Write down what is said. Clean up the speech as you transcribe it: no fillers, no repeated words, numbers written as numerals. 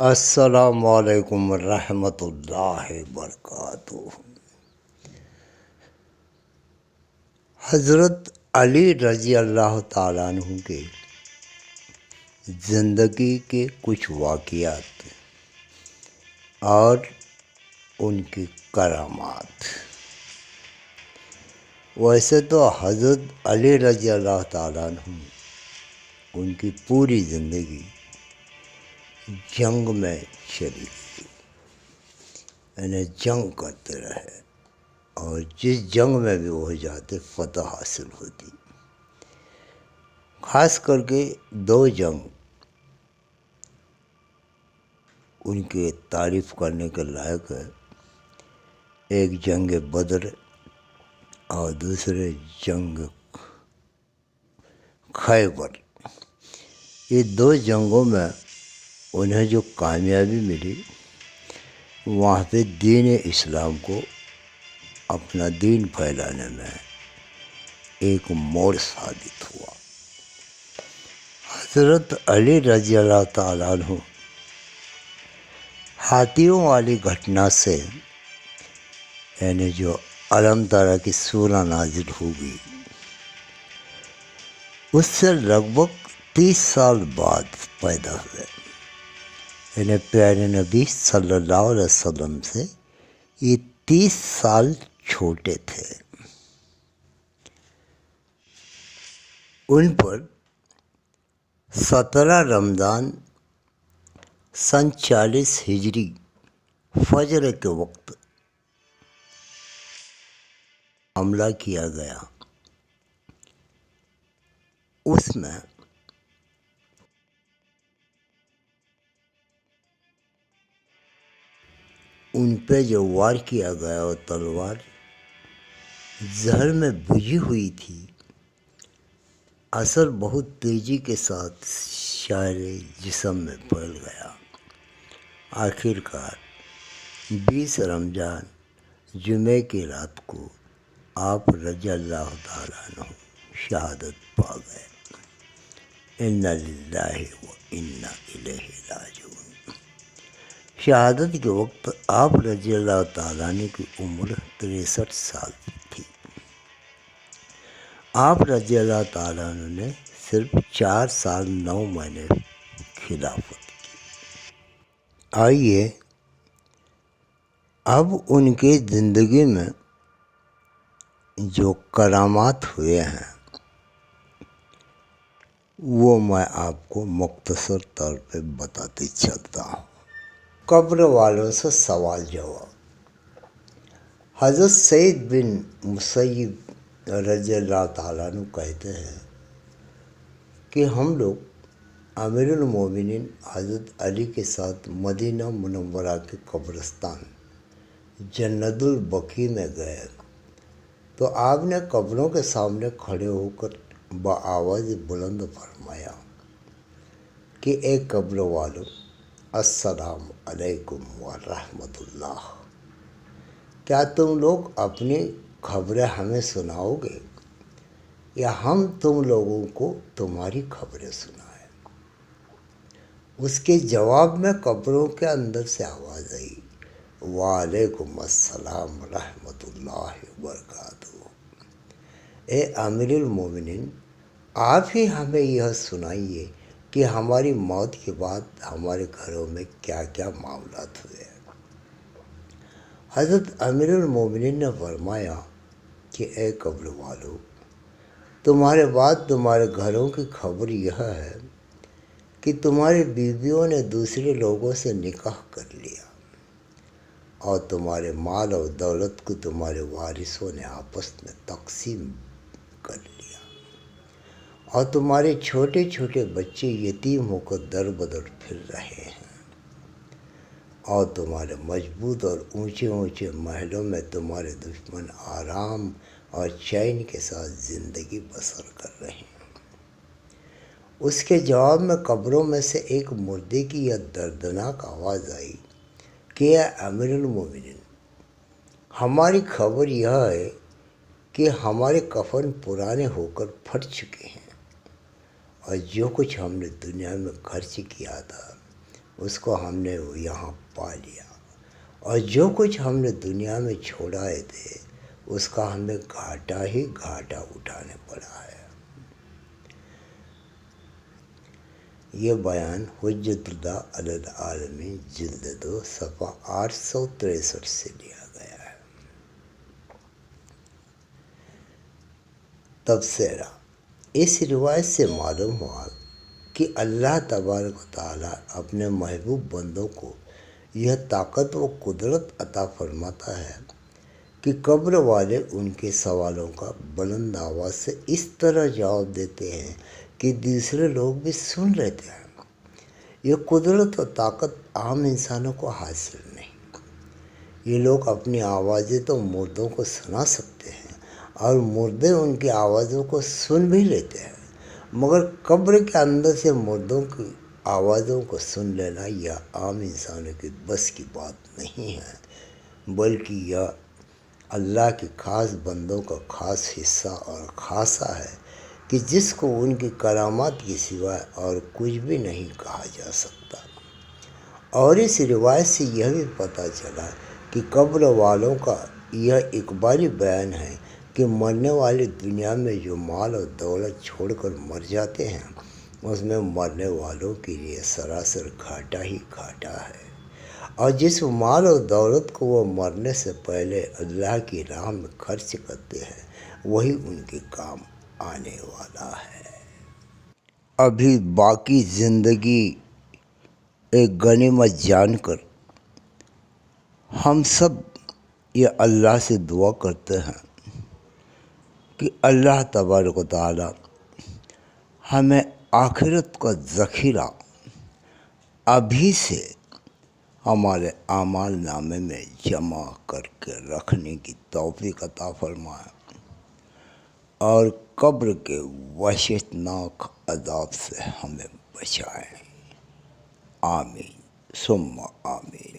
السلام علیکم ورحمۃ اللہ وبرکاتہ۔ حضرت علی رضی اللہ تعالیٰ عنہ کے زندگی کے کچھ واقعات اور ان کی کرامات۔ ویسے تو حضرت علی رضی اللہ تعالیٰ عنہ ان کی پوری زندگی جنگ میں چلی گئی، یعنی جنگ کرتے رہے، اور جس جنگ میں بھی وہ جاتے فتح حاصل ہوتی۔ خاص کر کے دو جنگ ان کے تعریف کرنے کے لائق ہے، ایک جنگ بدر اور دوسرے جنگ خیبر۔ یہ دو جنگوں میں انہیں جو کامیابی ملی، وہاں پہ دین اسلام کو اپنا دین پھیلانے میں ایک موڑ ثابت ہوا۔ حضرت علی رضی اللہ تعالیٰ عنہ ہاتھیوں والی گھٹنا سے، یعنی جو علم طرح کی سورہ نازل ہوگی، اس سے لگ بھگ 30 سال بعد پیدا ہوئے، یعنی پیارے نبی صلی اللہ علیہ وسلم سے یہ 30 سال چھوٹے تھے۔ ان پر 17 رمضان سن 40 ہجری فجر کے وقت حملہ کیا گیا۔ اس میں ان پہ جو وار کیا گیا وہ تلوار زہر میں بجھی ہوئی تھی، اثر بہت تیزی کے ساتھ سارے جسم میں پھیل گیا۔ آخر کار 20 رمضان جمعے کی رات کو آپ رضی اللہ تعالیٰ عنہ شہادت پا گئے۔ انا للہ و انا الیہ راجعون۔ شہادت کے وقت آپ رضی اللہ تعالیٰ عنہ کی عمر 63 سال تھی۔ آپ رضی اللہ تعالیٰ عنہ نے صرف 4 سال 9 مہینے خلافت کی۔ آئیے اب ان کی زندگی میں جو کرامات ہوئے ہیں وہ میں آپ کو مختصر طور پہ بتاتے چلتا ہوں۔ قبر والوں سے سوال جواب۔ حضرت سعید بن مسیب رضی اللہ تعالیٰ عنہ کہتے ہیں کہ ہم لوگ امیر المومنین حضرت علی کے ساتھ مدینہ منورہ کے قبرستان جنت البقیع میں گئے تو آپ نے قبروں کے سامنے کھڑے ہو کر بآواز بلند فرمایا کہ اے قبر والوں، السلام علیکم ورحمۃ اللہ۔ کیا تم لوگ اپنی خبریں ہمیں سناؤ گے یا ہم تم لوگوں کو تمہاری خبریں سنائیں؟ اس کے جواب میں قبروں کے اندر سے آواز آئی، وعلیکم السلام ورحمۃ اللہ وبرکاتہ۔ اے امیر المومنین، آپ ہی ہمیں یہ سنائیے کہ ہماری موت کے بعد ہمارے گھروں میں کیا کیا معاملات ہوئے۔ حضرت امیر المومنین نے فرمایا کہ اے قبر والو، تمہارے بعد تمہارے گھروں کی خبر یہ ہے کہ تمہاری بیویوں نے دوسرے لوگوں سے نکاح کر لیا، اور تمہارے مال اور دولت کو تمہارے وارثوں نے آپس میں تقسیم کر لیا، اور تمہارے چھوٹے چھوٹے بچے یتیم ہو کر در بدر پھر رہے ہیں، اور تمہارے مضبوط اور اونچے اونچے محلوں میں تمہارے دشمن آرام اور چین کے ساتھ زندگی بسر کر رہے ہیں۔ اس کے جواب میں قبروں میں سے ایک مردے کی یہ دردناک آواز آئی کہ اے امیر المومنین، ہماری خبر یہ ہے کہ ہمارے کفن پرانے ہو کر پھٹ چکے ہیں، اور جو کچھ ہم نے دنیا میں خرچ کیا تھا اس کو ہم نے یہاں پا لیا، اور جو کچھ ہم نے دنیا میں چھوڑائے تھے اس کا ہمیں گھاٹا ہی گھاٹا اٹھانے پڑا ہے۔ یہ بیان حجت اللہ علی العالمین جلد 2 صفحہ 863 سے لیا گیا ہے۔ تبصرہ: اس روایت سے معلوم ہوا کہ اللہ تبارک و تعالیٰ اپنے محبوب بندوں کو یہ طاقت و قدرت عطا فرماتا ہے کہ قبر والے ان کے سوالوں کا بلند آواز سے اس طرح جواب دیتے ہیں کہ دوسرے لوگ بھی سن لیتے ہیں۔ یہ قدرت و طاقت عام انسانوں کو حاصل نہیں۔ یہ لوگ اپنی آوازیں تو مردوں کو سنا سکتے ہیں اور مردے ان کی آوازوں کو سن بھی لیتے ہیں، مگر قبر کے اندر سے مردوں کی آوازوں کو سن لینا یہ عام انسانوں کی بس کی بات نہیں ہے، بلکہ یہ اللہ کے خاص بندوں کا خاص حصہ اور خاصہ ہے کہ جس کو ان کی کرامات کے سوا اور کچھ بھی نہیں کہا جا سکتا۔ اور اس روایت سے یہ بھی پتہ چلا کہ قبر والوں کا یہ اخباری بیان ہے کہ مرنے والے دنیا میں جو مال اور دولت چھوڑ کر مر جاتے ہیں اس میں مرنے والوں کے لیے سراسر گھاٹا ہی گھاٹا ہے، اور جس مال اور دولت کو وہ مرنے سے پہلے اللہ کی راہ میں خرچ کرتے ہیں وہی ان کے کام آنے والا ہے۔ ابھی باقی زندگی ایک غنیمت جان کر ہم سب یہ اللہ سے دعا کرتے ہیں کہ اللہ تبارک و تعالی ہمیں آخرت کا ذخیرہ ابھی سے ہمارے اعمال نامے میں جمع کر کے رکھنے کی توفیق عطا فرمائے اور قبر کے وحشتناک عذاب سے ہمیں بچائیں۔ آمین ثم آمین۔